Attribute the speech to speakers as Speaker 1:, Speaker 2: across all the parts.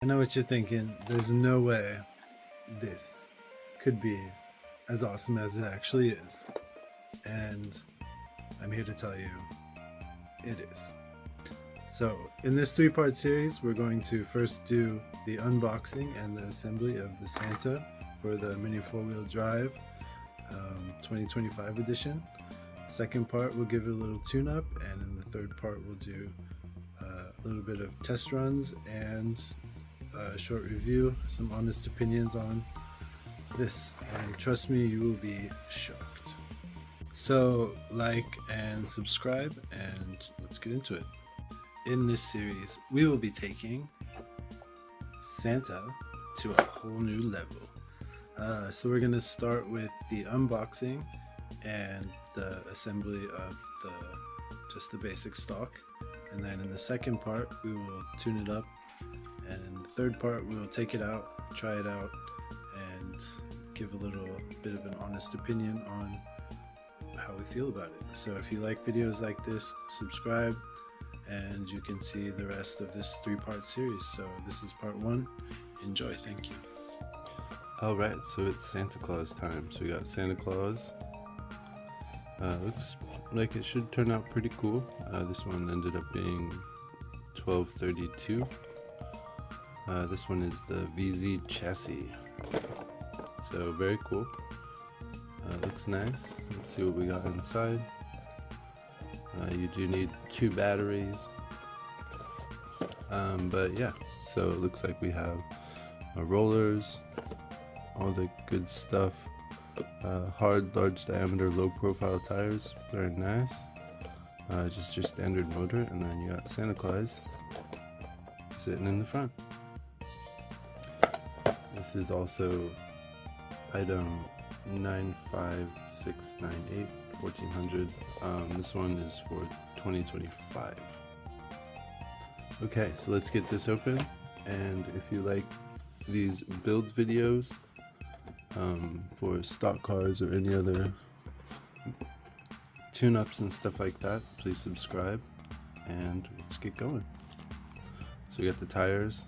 Speaker 1: I know what you're thinking. There's no way this could be as awesome as it actually is. And I'm here to tell you it is. So in this three-part series, we're going to first do the unboxing and the assembly of the Santa for the Mini 4-wheel drive 2025 edition. Second part, we'll give it a little tune-up, and in the third part, we'll do a little bit of test runs and a short review, some honest opinions on this, and trust me, you will be shocked. So like and subscribe, and let's get into it. In this series, we will be taking Santa to a whole new level. So we're going to start with the unboxing and the assembly of just the basic stock, and then in the second part we will tune it up, and in the third part we will take it out, try it out, and give a little bit of an honest opinion on how we feel about it. So if you like videos like this, subscribe and you can see the rest of this three-part series. So this is part one. Enjoy. Thank you.
Speaker 2: Alright, so it's Santa Claus time. So we got Santa Claus. Looks like it should turn out pretty cool. This one ended up being 1232. This one is the VZ chassis. So very cool. Looks nice. Let's see what we got inside. You do need 2 batteries. But yeah, so it looks like we have rollers, all the good stuff. Hard, large diameter, low profile tires, very nice. Just your standard motor, and then you got Santa Claus sitting in the front. This is also item 95698 1400. This one is for 2025. Okay, so let's get this open, and if you like these build videos for stock cars or any other tune-ups and stuff like that, please subscribe, and let's get going. So we got the tires.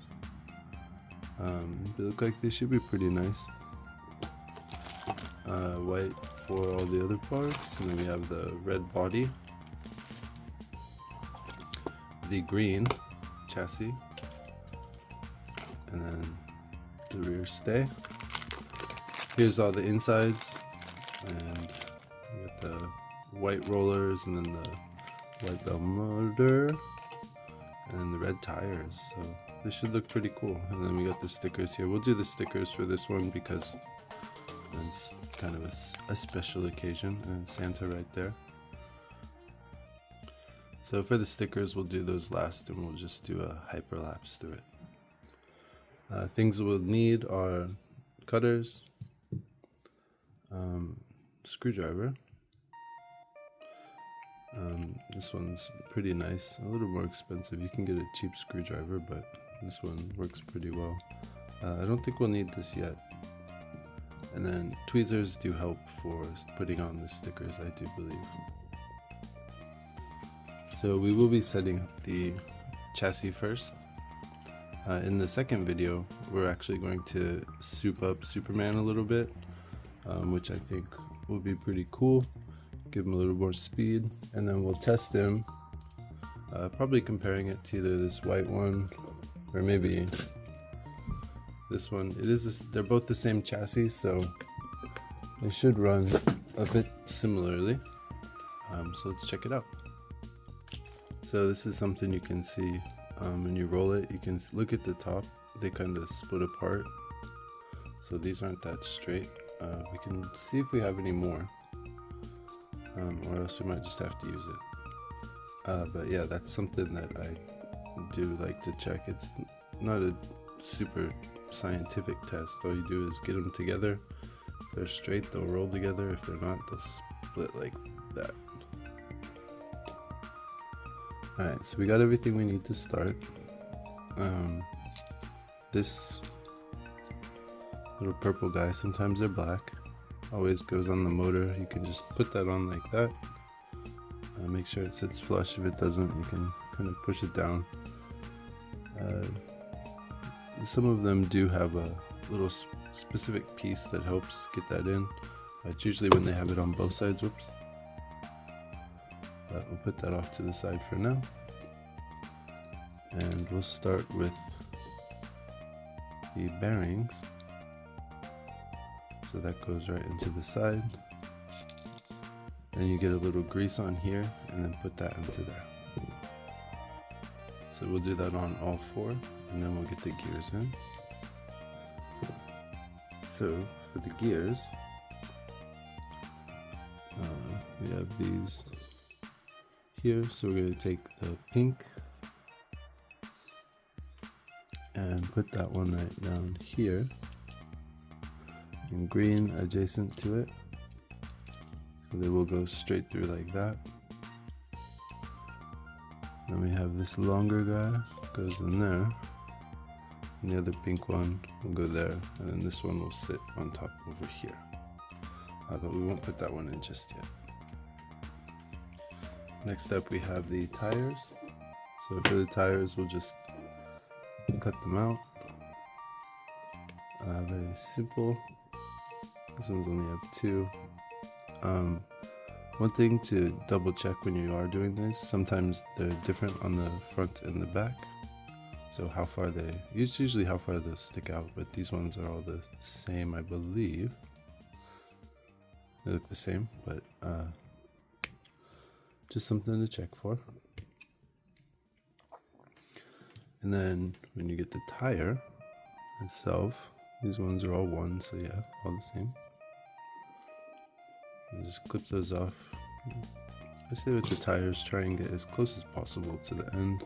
Speaker 2: They look like they should be pretty nice. White for all the other parts, and then we have the red body, the green chassis, and then the rear stay. Here's all the insides, and we got the white rollers, and then the white bell motor, and then the red tires. So this should look pretty cool. And then we got the stickers here. We'll do the stickers for this one because it's kind of a special occasion, and Santa right there. So for the stickers, we'll do those last, and we'll just do a hyperlapse through it. Things we'll need are cutters, screwdriver. This one's pretty nice, a little more expensive. You can get a cheap screwdriver, but this one works pretty well. I don't think we'll need this yet. And then tweezers do help for putting on the stickers, I do believe. So we will be setting up the chassis first. In the second video, we're actually going to soup up Superman a little bit, which I think will be pretty cool. Give him a little more speed, and then we'll test him, probably comparing it to either this white one or maybe this one. They're both the same chassis, so they should run a bit similarly. So let's check it out. So this is something you can see when you roll it. You can look at the top, they kind of split apart, so these aren't that straight. We can see if we have any more, or else we might just have to use it. But yeah, that's something that I do like to check. It's not a super scientific test. All you do is get them together. If they're straight, they'll roll together. If they're not, they'll split like that. Alright, so we got everything we need to start. This little purple guy, sometimes they're black, always goes on the motor. You can just put that on like that. Make sure it sits flush. If it doesn't, you can kind of push it down. some of them do have a little specific piece that helps get that in. It's usually when they have it on both sides. Whoops. But we'll put that off to the side for now. And we'll start with the bearings. So that goes right into the side. Then you get a little grease on here and then put that into there. So we'll do that on all four and then we'll get the gears in. So for the gears, we have these here. So we're going to take the pink and put that one right down here, and green adjacent to it. So they will go straight through like that. Then we have this longer guy, goes in there, and the other pink one will go there, and then this one will sit on top over here. But we won't put that one in just yet. Next up we have the tires. So for the tires we'll just cut them out. Very simple. This one's only have two. One thing to double check when you are doing this, sometimes they're different on the front and the back. So how far it's usually how far they'll stick out, but these ones are all the same, I believe. They look the same, but just something to check for. And then when you get the tire itself, these ones are all one, so yeah, all the same. And just clip those off. I say with the tires, try and get as close as possible to the end.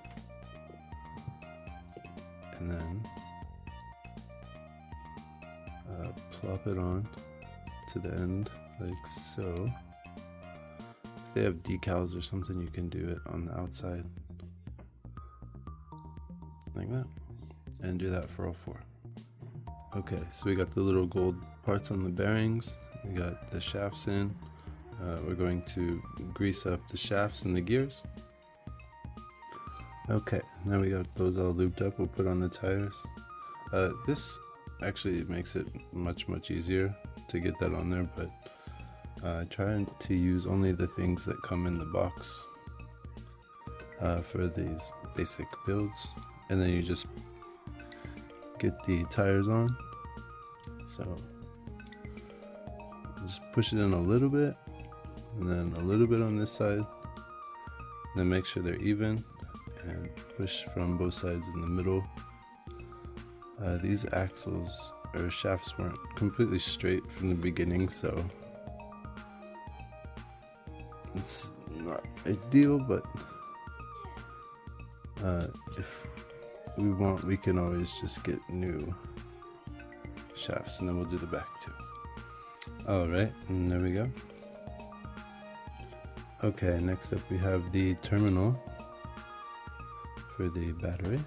Speaker 2: And then plop it on to the end like so. If they have decals or something, you can do it on the outside like that, and do that for all four. Okay, so we got the little gold parts on the bearings, we got the shafts in. We're going to grease up the shafts and the gears. Okay, now we got those all lubed up. We'll put on the tires. This actually makes it much easier to get that on there, but I try to use only the things that come in the box for these basic builds, and then you just get the tires on. So just push it in a little bit, and then a little bit on this side, and then make sure they're even, and push from both sides in the middle. These axles or shafts weren't completely straight from the beginning, so it's not ideal, but if we want, we can always just get new shafts, and then we'll do the back too. Alright, and there we go. Okay, next up we have the terminal for the battery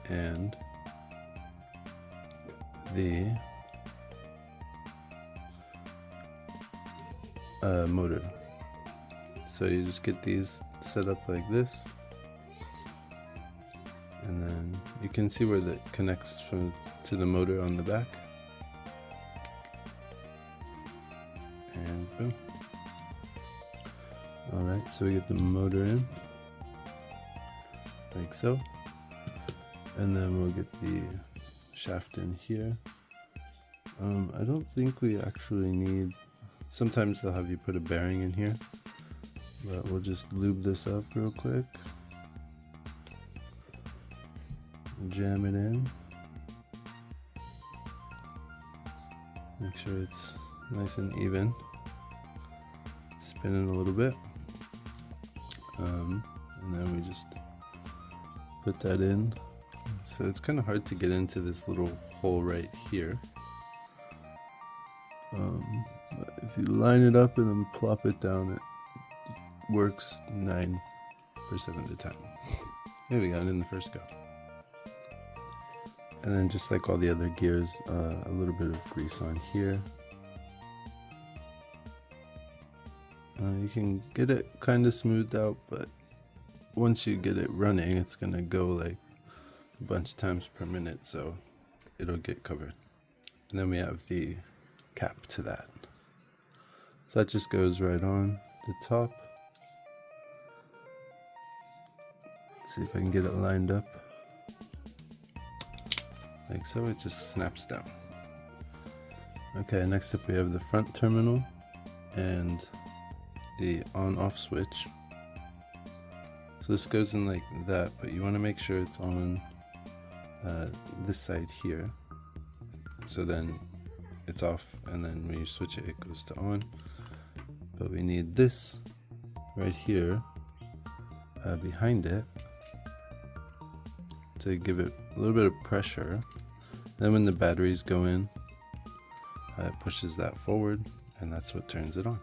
Speaker 2: and the motor. So you just get these set up like this, and then you can see where that connects to the motor on the back, and boom. Alright, so we get the motor in like so, and then we'll get the shaft in here. I don't think we actually need, sometimes they'll have you put a bearing in here, but we'll just lube this up real quick, jam it in, make sure it's nice and even, spin it a little bit, and then we just put that in. So it's kind of hard to get into this little hole right here. But if you line it up and then plop it down, it works 9% of the time. There we got it in the first go. And then just like all the other gears, a little bit of grease on here. You can get it kind of smoothed out, but once you get it running, it's gonna go like a bunch of times per minute, so it'll get covered. And then we have the cap to that. So that just goes right on the top. Let's see if I can get it lined up. Like so, it just snaps down. Okay, next up we have the front terminal and the on-off switch. So this goes in like that, but you want to make sure it's on this side here. So then it's off, and then when you switch it, it goes to on. But we need this right here behind it to give it a little bit of pressure. Then when the batteries go in, it pushes that forward, and that's what turns it on.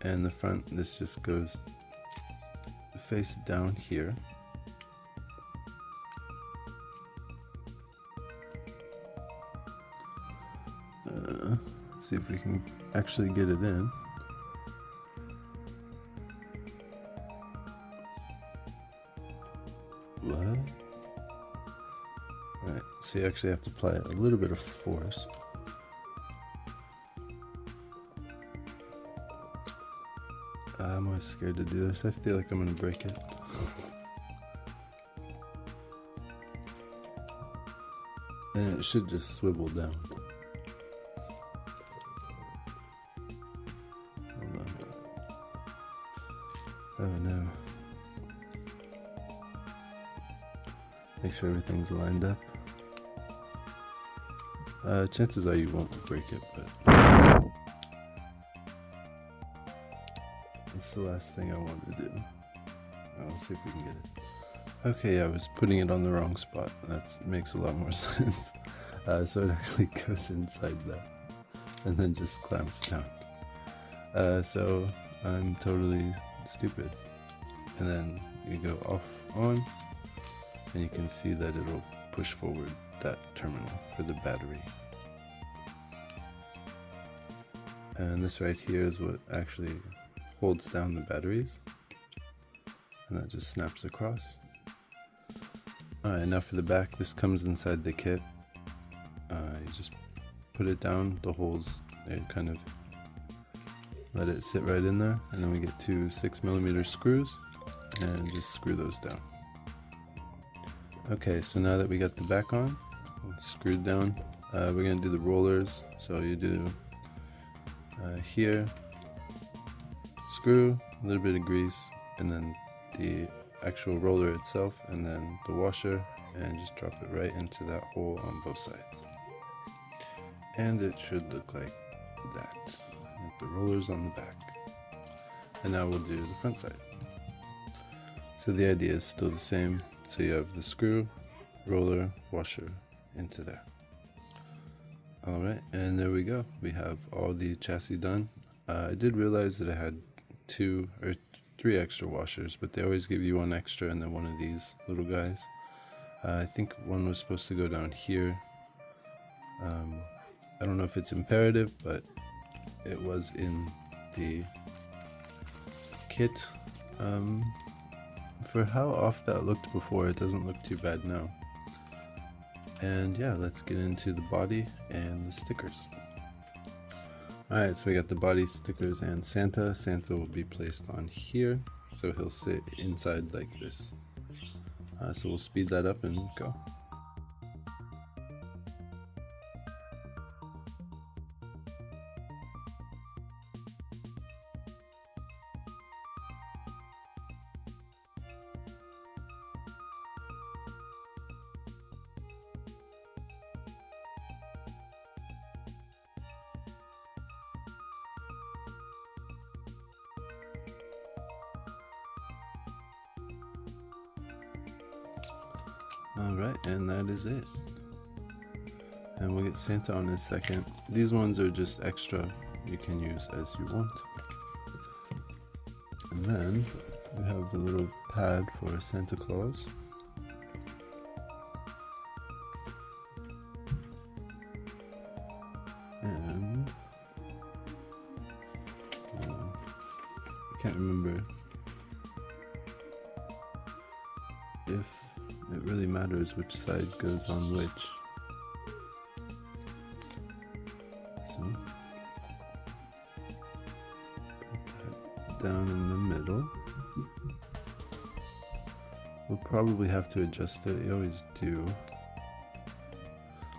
Speaker 2: And the front, this just goes face down here. See if we can actually get it in. What? Right, so you actually have to apply a little bit of force. I'm always scared to do this. I feel like I'm gonna break it. And it should just swivel down. Hold on. Oh no. Make sure everything's lined up. Chances are you won't break it, but that's the last thing I want to do. I'll see if we can get it. Okay, I was putting it on the wrong spot. That makes a lot more sense. So it actually goes inside that and then just clamps down. So I'm totally stupid. And then you go off, on, and you can see that it'll push forward that terminal for the battery. And this right here is what actually holds down the batteries, and that just snaps across. Alright, now for the back, this comes inside the kit. You just put it down, the holes, and kind of let it sit right in there, and then we get two 6mm screws and just screw those down. Okay, so now that we got the back on, screwed down, we're going to do the rollers. So you do here, screw, a little bit of grease, and then the actual roller itself, and then the washer, and just drop it right into that hole on both sides. And it should look like that, with the rollers on the back. And now we'll do the front side. So the idea is still the same. So you have the screw, roller, washer into there. Alright, and there we go. We have all the chassis done. I did realize that I had 2 or 3 extra washers, but they always give you one extra and then one of these little guys. I think one was supposed to go down here. I don't know if it's imperative, but it was in the kit. For how off that looked before, it doesn't look too bad now. And yeah, let's get into the body and the stickers. Alright, so we got the body, stickers, and Santa. Santa will be placed on here, so he'll sit inside like this. So we'll speed that up and go. Alright, and that is it. And we'll get Santa on in a second. These ones are just extra, you can use as you want. And then we have the little pad for Santa Claus. And I can't remember really matters which side goes on which. So put that down in the middle. We'll probably have to adjust it. You always do.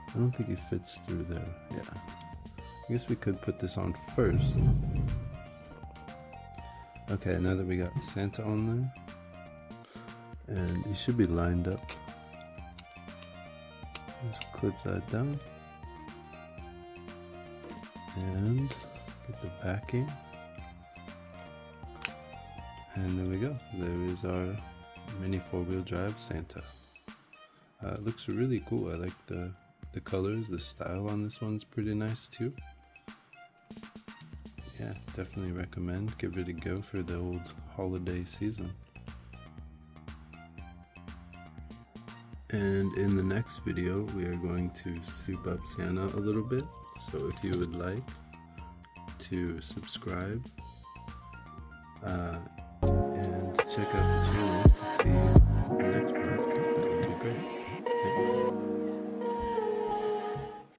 Speaker 2: I don't think it fits through there. Yeah. I guess we could put this on first. Okay, now that we got Santa on there, and he should be lined up. Just clip that down. And get the backing. And there we go. There is our mini 4-wheel drive Santa. It looks really cool. I like the colors, the style on this one's pretty nice too. Yeah, definitely recommend. Give it a go for the old holiday season. And in the next video, we are going to soup up Santa a little bit. So if you would like to subscribe,